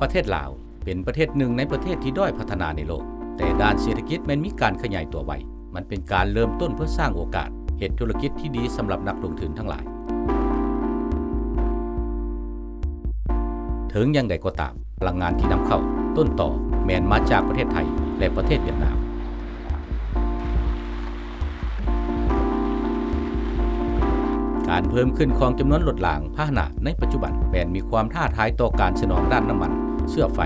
ประเทศลาวเป็นประเทศหนึ่งในประเทศที่ด้อยพัฒนาในโลกแต่ด้านเศรษฐกิจมันมีการขยายตัวไวมันเป็นการเริ่มต้นเพื่อสร้างโอกาสเฮ็ดธุรกิจที่ดีสำหรับนักลงทุนทั้งหลายถึงอย่างใดก็ตามพลังงานที่นำเข้าต้นต่อแม้นมาจากประเทศไทยและประเทศเวียดนามการเพิ่มขึ้นของจำนวนรถรางพาหนะในปัจจุบันแม้นมีความท้าทายต่อการสนองด้านน้ำมันเชื้อไฟ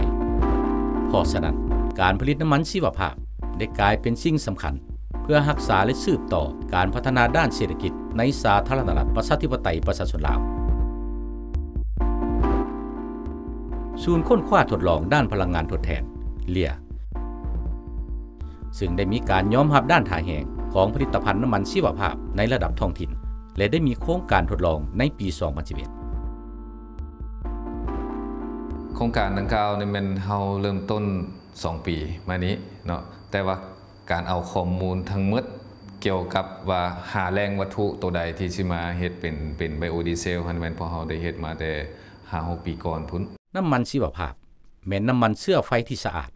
เพราะฉะนั้นการผลิตน้ำมันชีวภาพได้กลายเป็นสิ่งสำคัญเพื่อรักษาและสืบต่อการพัฒนาด้านเศรษฐกิจในสาธารณรัฐประชาธิปไตยประชาชนลาวศูนย์ค้นคว้าทดลองด้านพลังงานทดแทนเลียซึ่งได้มีการยอมรับด้านท่าแหงของผลิตภัณฑ์น้ำมันชีวภาพในระดับท้องถิ่นและได้มีโครงการทดลองในปี 2011 โครงการดังกล่าวนี่มันเฮาเริ่มต้น2ปีมานี้เนาะแต่ว่าการเอาข้อมูลทั้งหมดเกี่ยวกับว่าหาแรงวัตถุตัวใดที่สิมาเฮ็ดเป็นไบโอดีเซลหั่นแม่นพอเฮาได้เฮ็ดมาแต่ 5-6 ปีก่อนพุ่นน้ำมันชีวภาพแม่นน้ำมันเชื้อไฟที่สะอาด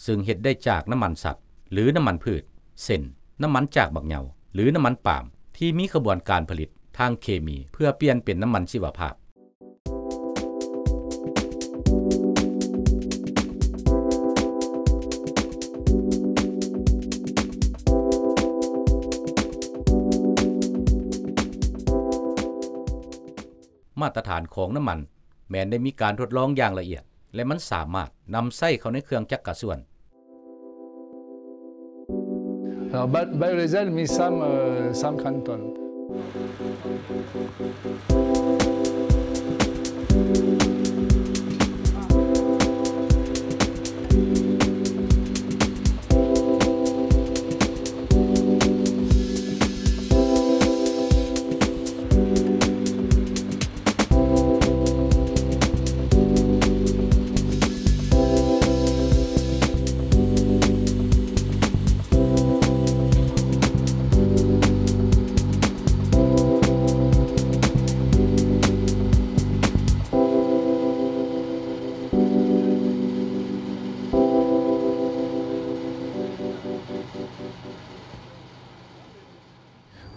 ซึ่งเฮ็ดได้จากน้ำมันสัตว์หรือน้ำมันพืชเช่นน้ำมันจากบักเหงาหรือน้ำมันปาล์มที่มีกระบวนการผลิตทางเคมีเพื่อเปลี่ยนเป็นน้ำมันชีวภาพมาตรฐานของน้ำมันแม้นได้มีการทดลองอย่างละเอียดและมันสามารถนำใส่เข้าในเครื่องจักรกลส่วนAlors, biodieselมี3 ตัน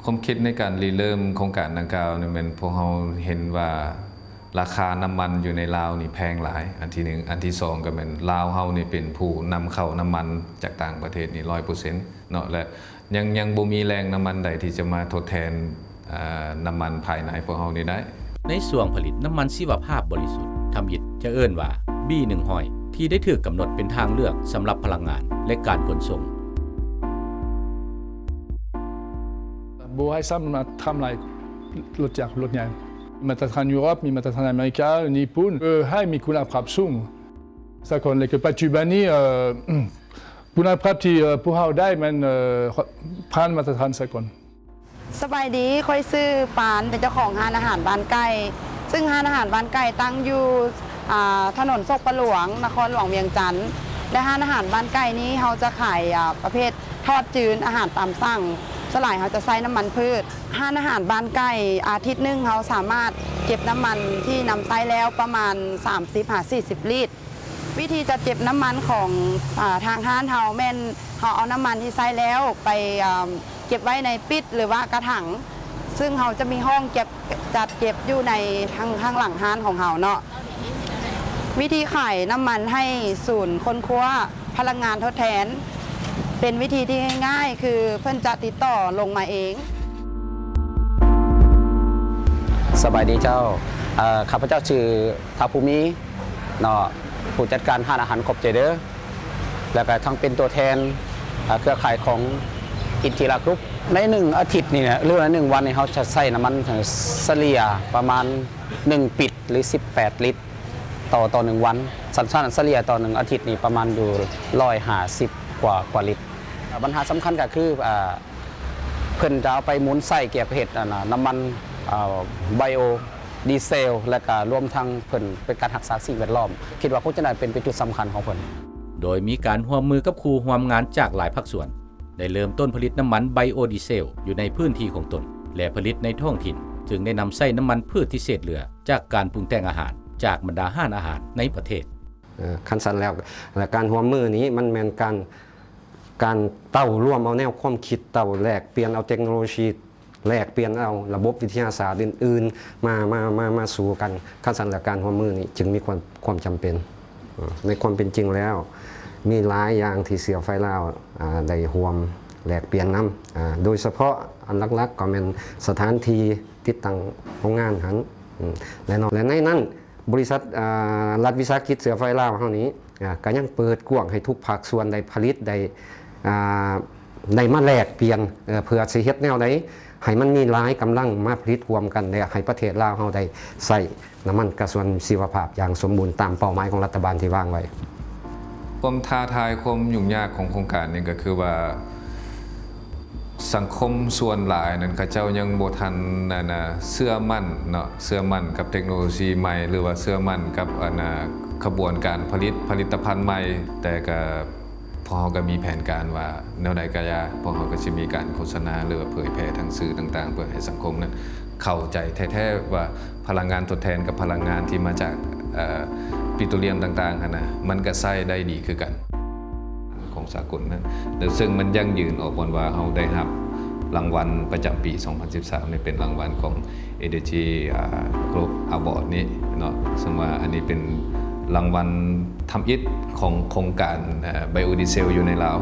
ความคิดในการริเริ่มโครงการดังกล่าวนี่มันพวกเราเห็นว่าราคาน้ำมันอยู่ในลาวนี่แพงหลายอันที่1อันที่2ก็แม่นลาวเฮานี่เป็นผู้นำเข้าน้ำมันจากต่างประเทศนี่ 100% เนาะและยังบ่มีแรงน้ำมันใดที่จะมาทดแทนน้ำมันภายในพวกเฮานี่ได้ในส่วนผลิตน้ำมันชีวภาพบริสุทธิ์ทำอิฐจะเอิ้นว่า B100 ที่ได้ถูกกำหนดเป็นทางเลือกสำหรับพลังงานและการขนส่งบ่ให้ซ้ำมาทำลายรถจักรรถใหญ่มาตรฐานยุโรปมีมาตรฐานอเมริกาญี่ปุ่นให้มีคุณภาพสูงสักคนเลยคือปัจจุบันนี้คุณภาพที่พวกเราได้มันผ่านมาตรฐานสักคนสบายดีค่อยซื้อปานเป็นเจ้าของร้านอาหารบ้านไก่ซึ่งร้านอาหารบ้านไก่ตั้งอยู่ถนนโศกประหลวงนครหลวงเวียงจันทร์และร้านอาหารบ้านไก่นี้เขาจะขายประเภททอดจืดอาหารตามสั่งสลายเขาจะใส่น้ำมันพืชร้านอาหารบ้านไก่อาทิตย์นึงเขาสามารถเก็บน้ำมันที่นำใช้แล้วประมาณ 30-40 ลิตรวิธีจะเก็บน้ำมันของทางร้านเขาแม่นเขาเอาน้ำมันที่ใช้แล้วไปเก็บไว้ในปิดหรือว่ากระถางซึ่งเขาจะมีห้องจัดเก็บอยู่ในข้างหลังร้านของเขาเนาะวิธีขายน้ำมันให้ศูนย์ค้นคว้าพลังงานทดแทนเป็นวิธีที่ง่ายๆคือเพื่อนจะติดต่อลงมาเองสบายดีเจ้าข้าพเจ้าชื่อท้าวภูมิเนาะผู้จัดการร้านอาหารครบใจเด้อแล้วก็ทั้งเป็นตัวแทนเครือข่ายของอินทิรากรุ๊ปใน1 อาทิตย์นี่นะหรือว่า1 วันนี่เขาจะใส่น้ำมันเฉลี่ยประมาณ1 ปิดหรือ18 ลิตรต่อ1 วันสัญชาติเฉลี่ยต่อ1 อาทิตย์นี่ประมาณอยู่150กว่าลิตรปัญหาสำคัญก็คือเพิ่นจะเอาไปหมุนใส่เกี่ยวกับเห็ดน้ำมันไบโอดีเซลและก็รวมทั้งเพิ่นเป็นการรักษาสิ่งแวดล้อมคิดว่าคงจะได้เป็นจุดสำคัญของเพิ่นโดยมีการร่วมมือกับครูร่วมงานจากหลายภาคส่วนได้เริ่มต้นผลิตน้ำมันไบโอดีเซลอยู่ในพื้นที่ของตนและผลิตในท้องถิ่นจึงได้นำใส่น้ำมันพืชที่เศษเหลือจากการปรุงแต่งอาหารจากบรรดาห้านอาหารในประเทศ คันสันแล้วและการร่วมมือนี้มันแม่นการเต้าร่วมเอาแนวความคิดเต้าแลกเปลี่ยนเอาเทคโนโลยีแลกเปลี่ยนเอาระบบวิทยาศาสตร์อื่นๆมาสู่กันคันสันและการร่วมมือนี้จึงมีความจำเป็นในความเป็นจริงแล้วมีหลายอย่างที่เสือไฟลาวได้ร่วมแลกเปลี่ยนนำโดยเฉพาะอันหลักๆก็เป็นสถานที่ติดตั้งโรงงานหันและในนั้นบริษัทรัฐวิสาหกิจเสือไฟลาวเฮานี้ก็ยังเปิดกว้างให้ทุกภาคส่วนได้ผลิตได้มาแลกเปลี่ยนเพื่อสิเฮ็ดแนวใดให้มันมีหลายกำลังมาผลิตรวมกันและให้ประเทศลาวเฮาได้ใช้น้ำมันกระสวนชีวภาพอย่างสมบูรณ์ตามเป้าหมายของรัฐบาลที่วางไว้ความท้าทายความยุ่งยากของโครงการนี้ก็คือว่าสังคมส่วนหลายนั้นเขาเจ้ายังบ่ทันเชื่อมั่นเนาะเชื่อมั่นกับเทคโนโลยีใหม่หรือว่าเชื่อมั่นกับขบวนการผลิตภัณฑ์ใหม่แต่ก็พอก็มีแผนการว่าแนวใดก็ยาพอเขาก็จะมีการโฆษณาหรือว่าเผยแพร่ทางสื่อต่างๆเพื่อให้สังคมนั้นเข้าใจแท้ๆว่าพลังงานทดแทนกับพลังงานที่มาจากปิโตรเลียมต่างๆนะมันก็ใช้ได้ดีคือกันของสากลนั้นซึ่งมันยั่งยืนออกบนว่าเขาได้รับรางวัลประจำปี 2013นี่เป็นรางวัลของ Energy Group Award นี้เนาะซึ่งว่าอันนี้เป็นรางวัลทำอิฐของโครงการไบโอดีเซลอยู่ในลาว